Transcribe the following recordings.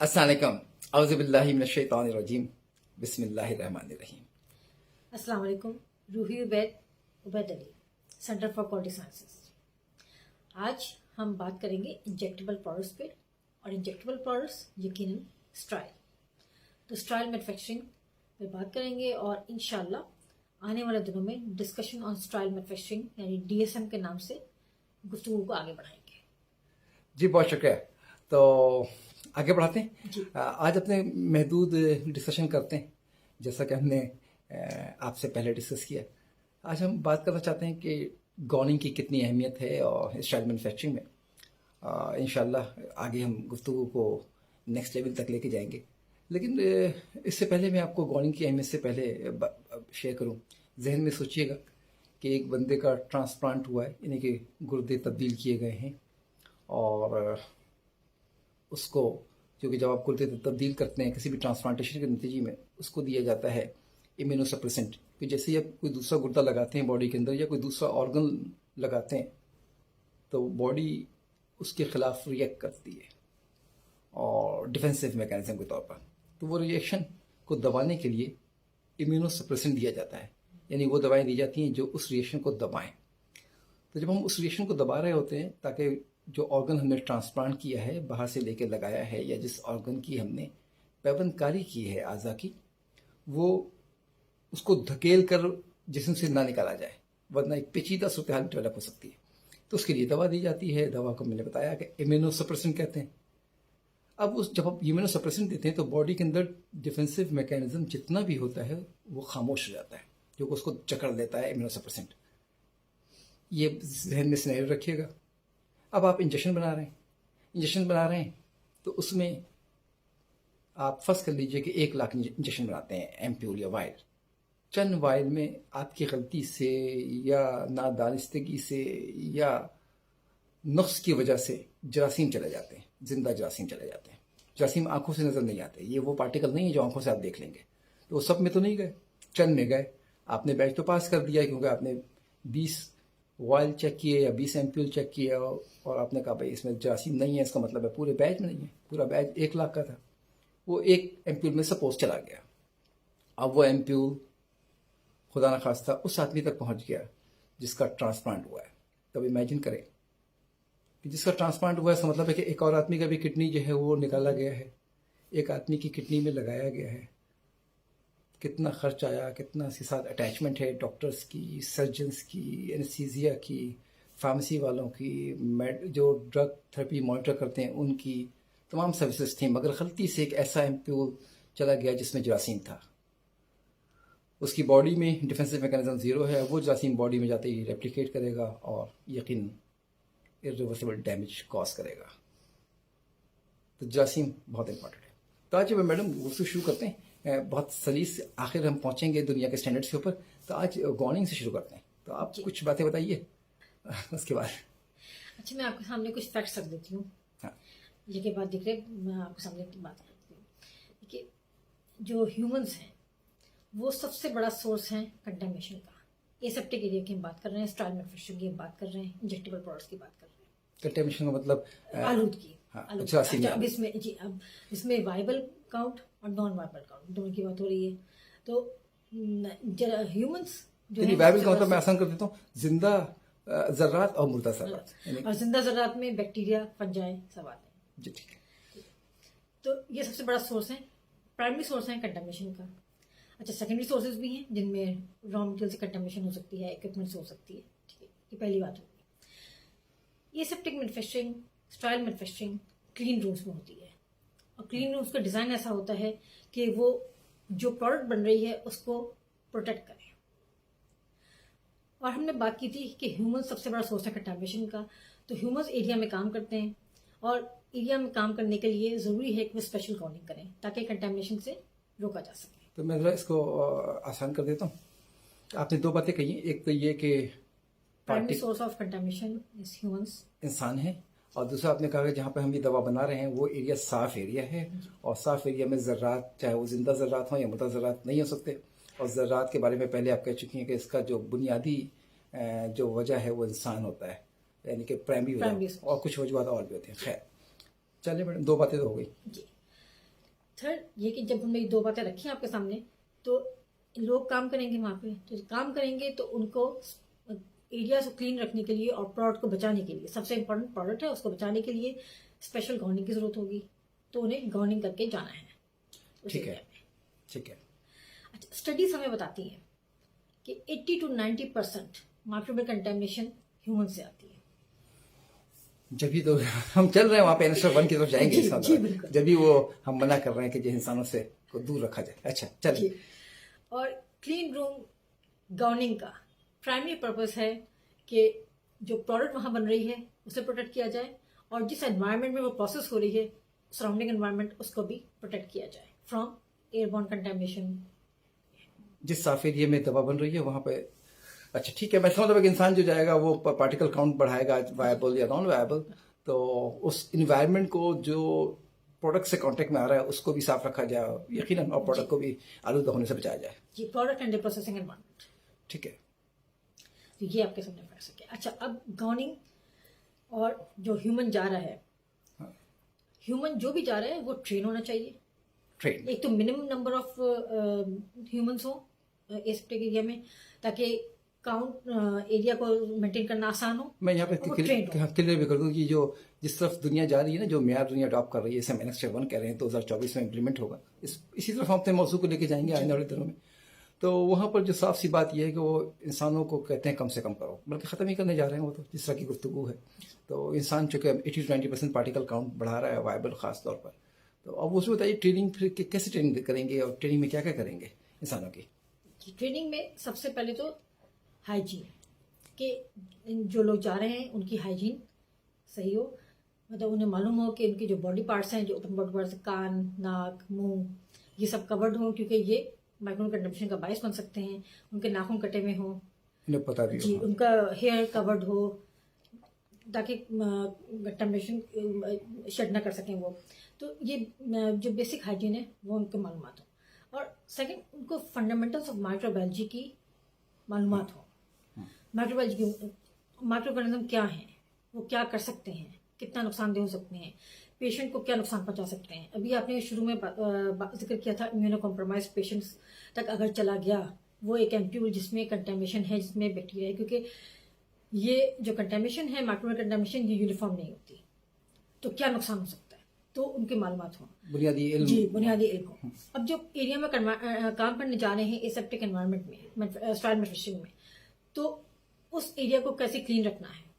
अस्सलाम वालेकुम औज़ु बिल्लाहि मिनश शैतानिर रजीम बिस्मिल्लाहिर रहमानिर रहीम। अस्सलाम वालेकुम। Ruhi Ubaid Ali, centre for quality sciences. आज हम बात करेंगे इंजेक्टेबल प्रोडक्ट्स पे, और इंजेक्टेबल प्रोडक्ट्स यकीनन स्ट्राइल। तो स्ट्राइल मैन्युफैक्चरिंग पे बात करेंगे और इंशाल्लाह आने वाले दिनों में डिस्कशन ऑन स्ट्राइल मैन्युफैक्चरिंग यानी DSM के नाम से गुफ्तगू को आगे बढ़ाएंगे। जी बहुत शुक्रिया। तो आगे बढ़ाते हैं। जी। आज अपने महदूद डिस्कशन करते हैं, जैसा कि हमने आपसे पहले डिस्कस किया। आज हम बात करना चाहते हैं कि गॉनिंग की कितनी अहमियत है और स्टाइल मैन्युफैक्चरिंग में। इंशाल्लाह आगे हम गुफ्तगू को नेक्स्ट लेवल तक लेके जाएंगे। लेकिन इससे पहले मैं आपको गॉनिंग की अहमियत से पहले शेयर करूं। जहन में सोचिएगा कि एक बंदे का ट्रांसप्लांट हुआ है, यानी कि गुर्दे तब्दील किए गए हैं, और उसको, क्योंकि जब आप गुर्दे तब्दील करते हैं किसी भी ट्रांसप्लांटेशन के नतीजे में, उसको दिया जाता है इम्यूनोसप्रेसेंट। कि जैसे ही आप कोई दूसरा गुर्दा लगाते हैं बॉडी के अंदर या कोई दूसरा ऑर्गन लगाते हैं, तो बॉडी उसके खिलाफ रिएक्ट करती है और डिफेंसिव मैकेनिज्म के तौर पर। तो वो रिएक्शन को दबाने के लिए इम्यूनोसप्रेसेंट दिया जाता है, यानी वो दवाएं दी जाती हैं जो उस रिएक्शन को दबाएं। तो जब हम उस रिएक्शन को दबा रहे होते हैं, ताकि जो ऑर्गन हमने ट्रांसप्लांट किया है, बाहर से लेकर लगाया है, या जिस ऑर्गन की हमने पैबंदकारी की है आज़ा की, वो उसको धकेल कर जिस्म से ना निकाला जाए, वरना एक पेचीदा सूरत हाल डेवलप हो सकती है। तो उसके लिए दवा दी जाती है। दवा को मैंने बताया कि इम्यूनोसप्रेसेंट कहते हैं। अब जब आप इम्यूनोसप्रेसेंट देते हैं तो बॉडी के अंदर डिफेंसिव मैकेनिज्म जितना भी होता है वो खामोश हो जाता है, जो उसको जकड़ लेता है इम्यूनोसप्रेसेंट। ये जहन में सिनेरियो रखिएगा। अब आप इंजेक्शन बना रहे हैं तो उसमें आप फर्स्ट कर लीजिए कि 1 लाख इंजेक्शन बनाते हैं, एम्प्यूल या वायल। चंद वायल में आपकी गलती से या नादानिस्तगी से या नुक्स की वजह से जरासीम चले जाते हैं, जिंदा जरासीम चले जाते हैं। जरासीम आंखों से नजर नहीं आते, ये वो पार्टिकल नहीं है जो आंखों से आप देख लेंगे। तो वो सब में तो नहीं गए, चंद में गए। आपने बैच तो पास कर दिया, क्योंकि आपने 20 वायल चेक किए या 20 एम्प्यूल चेक किए, और आपने कहा भाई इसमें जरासीम नहीं है, इसका मतलब है पूरे बैच में नहीं है। पूरा बैच 1 लाख का था, वो 1 एम्प्यूल में सपोज चला गया। अब वो एम्प्यूल खुदा न खास्ता उस आदमी तक पहुंच गया जिसका ट्रांसप्लांट हुआ है। तब इमेजिन करें कि जिसका ट्रांसप्लांट हुआ है, इसका मतलब है कि एक और आदमी का भी किडनी जो है वो निकाला गया है, एक आदमी की किडनी में लगाया गया है। कितना खर्च आया, कितना इसके साथ अटैचमेंट है डॉक्टर्स की, सर्जन्स की, एनेस्थीसिया की, फार्मेसी वालों की, जो ड्रग थेरेपी मॉनिटर करते हैं उनकी, तमाम सर्विसेज थी। मगर गलती से एक ऐसा एम्प्यूल चला गया जिसमें जरासीम था। उसकी बॉडी में डिफेंसिव मैकेनिज्म ज़ीरो है। वो जरासीम बॉडी में जाते ही रेप्लिकेट करेगा और यकीन इरिवर्सिबल डैमेज कॉज करेगा। तो जरासीम बहुत इंपॉर्टेंट है। तो आज मैडम उससे शुरू करते हैं, बहुत सलीस से आखिर हम पहुंचेंगे दुनिया के स्टैंडर्ड्स के ऊपर। तो आज गॉनिंग से शुरू करते हैं। तो आप कुछ बातें बताइए उसके बाद। अच्छा, मैं आपके सामने कुछ फैक्ट्स रख देती हूँ। हाँ। ये के बाद दिख रहे, मैं आपके सामने की बात करती हूँ कि जो ह्यूमंस हैं वो सबसे बड़ा सोर्स है कंटामिनेशन का। एसेप्टिक एरिया की हम बात कर रहे हैं, स्टाइल मैन्युफैक्चरिंग की हम बात कर रहे हैं, इंजेक्टेबल प्रोडक्ट्स की बात कर रहे हैं। कंटेमिनेशन का मतलब आलूदगी। हाँ, अब इसमें वाइबल काउंट और नॉन वाइबल काउंट दोनों की बात हो रही है। तो ह्यूमंस जो है, वाइबल का मतलब मैं आसान कर देता हूँ, जिंदा जर्रात और मुर्दा जर्रात। और जिंदा जर्रात में बैक्टीरिया, फंजाई सब आते हैं। जी ठीक है। तो ये सबसे बड़ा सोर्स है, प्राइमरी सोर्स है कंटामिनेशन का। अच्छा, सेकेंडरी सोर्सेज भी हैं जिनमें रॉ मटेरियल से कंटामिनेशन हो सकती है, इक्विपमेंट से हो सकती है। ठीक है, ये पहली बात होगी। ये septic manufacturing, style manufacturing clean rooms में होती है, और क्लीन रूम्स का डिज़ाइन ऐसा होता है कि वो जो प्रोडक्ट बन रही है उसको प्रोटेक्ट करे। और हमने बात की थी कि ह्यूमंस सबसे बड़ा सोर्स है कंटामिनेशन का। तो ह्यूमंस एरिया में काम करते हैं, और एरिया में काम करने के लिए ज़रूरी है कि वो स्पेशल गॉनिंग करें ताकि कंटामिनेशन से रोका जा सके। तो मैं ज़रा इसको आसान कर देता हूँ। आपने 2 बातें कही। एक तो ये कि primary source of contamination is humans, इंसान है, और दूसरा आपने कहा कि जहाँ पे हम ये दवा बना रहे हैं वो एरिया साफ एरिया है, और साफ एरिया में ज़र्रात, चाहे वो जिंदा ज़र्रात हो या मुर्दा ज़र्रात, नहीं हो सकते। और ज़र्रात के बारे में पहले आप कह चुकी हैं कि इसका जो बुनियादी जो वजह है वो इंसान होता है, यानी कि प्राइमरी वजह, और कुछ वजूहत और भी होती हैं। खैर चलिए मैडम, 2 बातें तो हो गई। जी। تھرڈ یہ کہ جب ہم نے یہ دو باتیں رکھی ہیں آپ کے سامنے تو لوگ کام کریں گے وہاں پہ، تو کام کریں گے تو ان کو ایریاز کو کلین رکھنے کے لیے اور پروڈکٹ کو بچانے کے لیے، سب سے امپورٹنٹ پروڈکٹ ہے اس کو بچانے کے لیے اسپیشل گارڈننگ کی ضرورت ہوگی، تو انہیں گارڈننگ کر کے جانا ہے اس ٹھیک ہے ایریا میں۔ ٹھیک ہے. اچھا، اسٹڈیز ہمیں بتاتی ہیں کہ 80 to 90% مائکروبیل کنٹامنیشن ہیومن سے آتی ہے۔ جبھی تو ہم چل رہے ہیں وہاں پہ NSF 1 کی طرف جائیں گے جی، جی، بالکل۔ جبھی وہ ہم منع کر رہے ہیں کہ جو انسانوں سے کو دور رکھا جائے. اچھا چل. جی، اور کلین روم گارڈننگ کا پرائمری پرپز ہے کہ جو پروڈکٹ وہاں بن رہی ہے اسے پروٹیکٹ کیا جائے، اور جس انوائرمنٹ میں وہ پروسیس ہو رہی ہے سراؤنڈنگ انوائرمنٹ اس کو بھی پروٹیکٹ کیا جائے فرام ایئر بورن کنٹامنیشن۔ جس صاف ایریے میں دوا بن رہی ہے وہاں پہ. اچھا ٹھیک ہے، میں سمجھتا ہوں کہ انسان جو جائے گا وہ پارٹیکل کاؤنٹ بڑھائے گا، وائبل یا نان وائبل، تو اس انوائرمنٹ کو جو پروڈکٹ سے کانٹیکٹ میں آ رہا ہے اس کو بھی صاف رکھا جائے یقیناً، اور پروڈکٹ کو بھی آلودہ ہونے سے بچایا جائے. جی، پروڈکٹ اینڈ پروسیسنگ انوائرمنٹ. ٹھیک ہے. تو یہ آپ کے سامنے پڑ سکے. اچھا، اب گارڈننگ اور جو ہیومن جا رہا ہے، ہیومن جو بھی جا رہا ہے وہ ٹرین ہونا چاہیے. ٹرین ایک تو منیمم نمبر آف ہیومنس ہوں اس ایریا میں تاکہ کاؤنٹ ایریا کو مینٹین کرنا آسان ہو. میں یہاں پہ کلیئر بھی کر دوں کہ جو جس طرف دنیا جا رہی ہے نا، جو معیار دنیا اڈاپٹ کر رہی ہے، اسے NSF 1 کہہ رہے ہیں 2024 میں امپلیمنٹ ہوگا، اسی طرف ہم اپنے موضوع کو لے کے جائیں گے آنے والے دنوں میں. تو وہاں پر جو صاف سی بات یہ ہے کہ وہ انسانوں کو کہتے ہیں کم سے کم کرو، بلکہ ختم ہی کرنے جا رہے ہیں وہ تو، جس طرح کی گفتگو ہے. تو انسان چونکہ 80 to 90% پارٹیکل کاؤنٹ بڑھا رہا ہے وائبل خاص طور پر. تو اب اس میں بتائیے ٹریننگ پھر کیسے ٹریننگ کریں گے، اور ٹریننگ میں کیا کیا کریں گے انسانوں کی؟ ٹریننگ میں سب سے پہلے تو ہائیجین، کہ جو لوگ جا رہے ہیں ان کی ہائیجین صحیح ہو، مطلب انہیں معلوم ہو کہ ان کی جو باڈی پارٹس ہیں، جو اوپن باڈی پارٹس، کان، ناک، منہ، یہ سب کورڈ ہوں، کیونکہ یہ مائکرو کنٹامنیشن کا باعث بن سکتے ہیں. ان کے ناخن کٹے ہوئے ہوں، انہیں پتا بھی جی، ہو، ان کا ہیئر کورڈ ہو تاکہ کنٹامنیشن شیڈ نہ کر سکیں وہ. تو یہ جو بیسک ہائیجین ہے وہ ان کو معلومات ہو. اور سیکنڈ، ان کو فنڈامنٹلس آف مائکرو بایولوجی کی معلومات ہو. مائکرو آرگنزم کیا ہیں، وہ کیا کر سکتے ہیں، کتنا نقصان دہ ہو سکتے ہیں، پیشنٹ کو کیا نقصان پہنچا سکتے ہیں. ابھی آپ نے شروع میں ذکر کیا تھا امیونو کمپرومائز پیشنٹس تک اگر چلا گیا، وہ ایک ایمپیول جس میں کنٹامنیشن ہے، جس میں بیکٹیریا ہے، کیونکہ یہ جو کنٹامنیشن ہے مائکرو کنٹامنیشن یہ یونیفارم نہیں ہوتی، تو کیا نقصان ہو سکتا ہے، تو ان کی معلومات ہوں، بنیادی علم. جی، بنیادی علم ہو. اب جو ایریا میں کام کرنے جا رہے ہیں ایسیپٹک انوائرمنٹ میں، سوائل میٹریشن میں، تو اس ایریا کو کیسے کلین رکھنا ہے.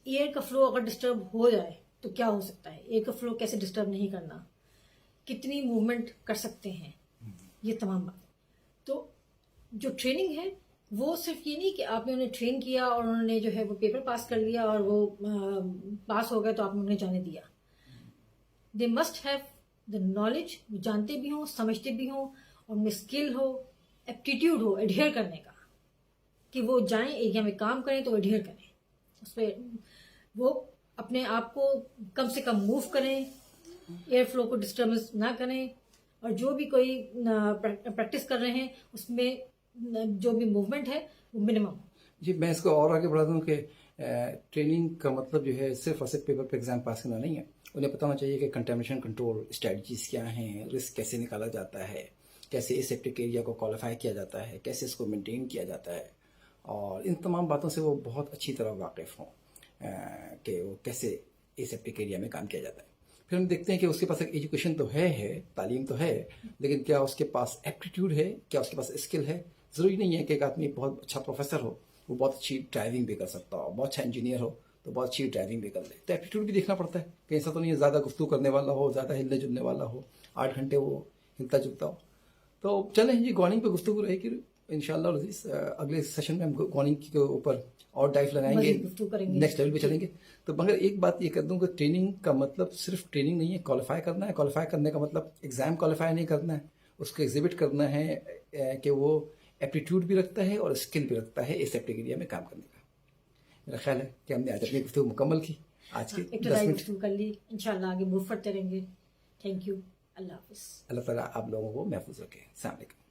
ایئر کا فلو اگر ڈسٹرب ہو جائے تو کیا ہو سکتا ہے، ایئر کا فلو کیسے ڈسٹرب نہیں کرنا، کتنی موومنٹ کر سکتے ہیں، یہ تمام بات. تو جو ٹریننگ ہے وہ صرف یہ نہیں کہ آپ نے انہیں ٹرین کیا اور انہوں نے جو ہے وہ پیپر پاس کر لیا اور وہ پاس ہو گئے تو آپ نے انہیں جانے دیا. They must have the knowledge, وہ جانتے بھی ہوں، سمجھتے بھی ہوں، اور ان میں اسکل ہو، ایپٹیٹیوڈ ہو ایڈہیئر کرنے کا، کہ وہ جائیں ایریا میں کام کریں تو ایڈہیئر کریں اس پہ، وہ اپنے آپ کو کم سے کم موو کریں، ایئر فلو کو ڈسٹربنس نہ کریں، اور جو بھی کوئی پریکٹس کر رہے ہیں اس میں جو بھی موومنٹ ہے وہ منیمم ہو. جی، میں اس کو اور آگے بڑھا دوں کہ ٹریننگ کا مطلب جو ہے صرف اور صرف پیپر پہ ایگزام پاس کرنا نہیں ہے. انہیں پتہ ہونا چاہیے کہ کنٹامنیشن کنٹرول اسٹریٹجیز کیا ہیں، رسک کیسے نکالا جاتا ہے، کیسے ایسیپٹک ایریا کو کوالیفائی کیا جاتا ہے، کیسے اس کو مینٹین کیا جاتا ہے، اور ان تمام باتوں سے وہ بہت اچھی طرح واقف ہوں کہ وہ کیسے ایسیپٹک ایریا میں کام کیا جاتا ہے. پھر ہم دیکھتے ہیں کہ اس کے پاس ایک ایجوکیشن تو ہے، تعلیم تو ہے، لیکن کیا اس کے پاس ایپٹیٹیوڈ ہے، کیا اس کے پاس اسکل ہے. ضروری نہیں ہے کہ ایک آدمی بہت اچھا پروفیسر ہو، وہ بہت اچھی ڈرائیونگ بھی کر سکتا ہو، بہت اچھا انجینئر ہو تو بہت اچھی ڈرائیونگ بھی کر لے. تو ایپٹیٹیوڈ بھی دیکھنا پڑتا ہے کہ ایسا تو نہیں ہے زیادہ گفتگو کرنے والا ہو، زیادہ ہلنے جلنے والا ہو، 8 گھنٹے وہ ہلتا جلتا ہو. تو چلیں یہ گارڈننگ پہ گفتگو رہے گی انشاءاللہ عزیز. اگلے سیشن میں ہم گارڈننگ کے اوپر اور ڈائیو لگائیں گے، نیکسٹ لیول پہ چلیں گے. تو مگر ایک بات یہ کر دوں کہ ٹریننگ کا مطلب صرف ٹریننگ نہیں ہے، کوالیفائی کرنا ہے. کوالیفائی کرنے کا مطلب ایگزام کوالیفائی نہیں کرنا ہے، اس کو ایگزیبٹ کرنا ہے کہ وہ ایپٹیٹیوڈ بھی رکھتا ہے اور اسکل بھی رکھتا ہے ایسیپٹک ایریا میں کام کرنے کا. میرا خیال ہے کہ ہم نے آج اپنی گفتگو مکمل کی. آج کی 10 منٹ گفتگو کر لی، انشاءاللہ آگے موو کرتے رہیں گے. Thank you. اللہ حافظ. اللہ تعالیٰ آپ لوگوں کو محفوظ رکھے. السلام علیکم.